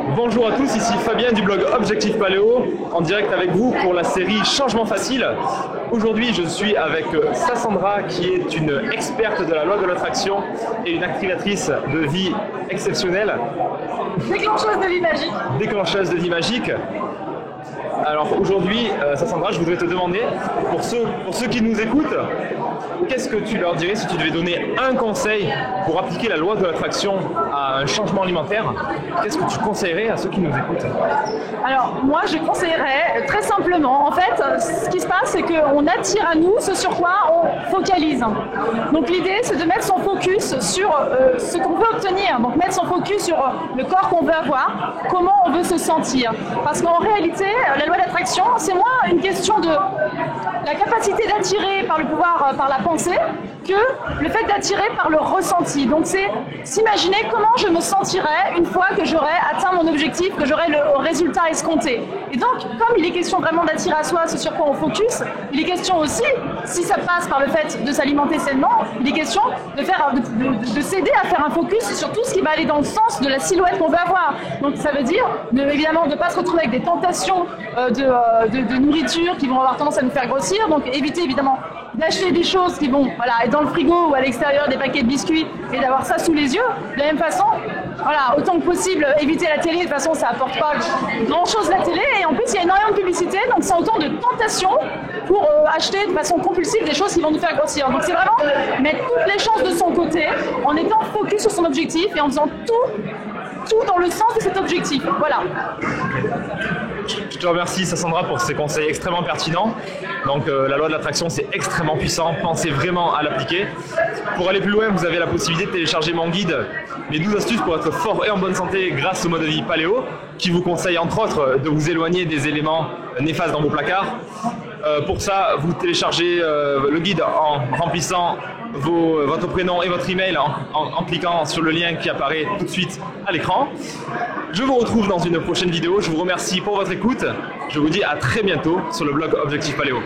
Bonjour à tous, ici Fabien du blog Objectif Paléo, en direct avec vous pour la série Changement Facile. Aujourd'hui, je suis avec Sassandra, qui est une experte de la loi de l'attraction et une activatrice de vie exceptionnelle. Déclencheuse de vie magique. Déclencheuse de vie magique. Alors aujourd'hui, Sassandra, je voudrais te demander, pour ceux qui nous écoutent, qu'est-ce que tu leur dirais si tu devais donner un conseil pour appliquer la loi de l'attraction à un changement alimentaire? Qu'est-ce que tu conseillerais à ceux qui nous écoutent? Alors moi je conseillerais très simplement, en fait ce qui se passe c'est qu'on attire à nous ce sur quoi on focalise. Donc l'idée c'est de mettre son focus sur ce qu'on veut obtenir, donc mettre son focus sur le corps qu'on veut avoir, comment on veut se sentir. Parce qu'en réalité la loi d'attraction c'est moins une question de la capacité d'attirer par le pouvoir, par la pensée, que le fait d'attirer par le ressenti. Donc c'est s'imaginer comment je me sentirais une fois que j'aurais atteint mon objectif, que j'aurais le résultat escompté. Et donc, comme il est question vraiment d'attirer à soi ce sur quoi on focus, il est question aussi, si ça passe par le fait de s'alimenter sainement, il est question de s'aider à faire un focus sur tout ce qui va aller dans le sens de la silhouette qu'on veut avoir. Donc ça veut dire, évidemment, de ne pas se retrouver avec des tentations de nourriture qui vont avoir tendance à nous faire grossir. Donc éviter évidemment d'acheter des choses qui vont être dans le frigo ou à l'extérieur, des paquets de biscuits, et d'avoir ça sous les yeux. De la même façon, autant que possible, éviter la télé. De toute façon, ça apporte pas grand-chose la télé. Et en plus, il y a énormément de publicité, donc c'est autant de tentations pour acheter de façon compulsive des choses qui vont nous faire grossir. Donc c'est vraiment mettre toutes les chances de son côté, en étant focus sur son objectif et en faisant tout dans le sens de cet objectif. Voilà. Je te remercie Sassandra pour ces conseils extrêmement pertinents. Donc la loi de l'attraction c'est extrêmement puissant, pensez vraiment à l'appliquer. Pour aller plus loin, vous avez la possibilité de télécharger mon guide, les 12 astuces pour être fort et en bonne santé grâce au mode de vie paléo, qui vous conseille entre autres de vous éloigner des éléments néfastes dans vos placards. Pour ça, vous téléchargez le guide en remplissant votre prénom et votre email en cliquant sur le lien qui apparaît tout de suite à l'écran. Je vous retrouve dans une prochaine vidéo. Je vous remercie pour votre écoute. Je vous dis à très bientôt sur le blog Objectif Paléo.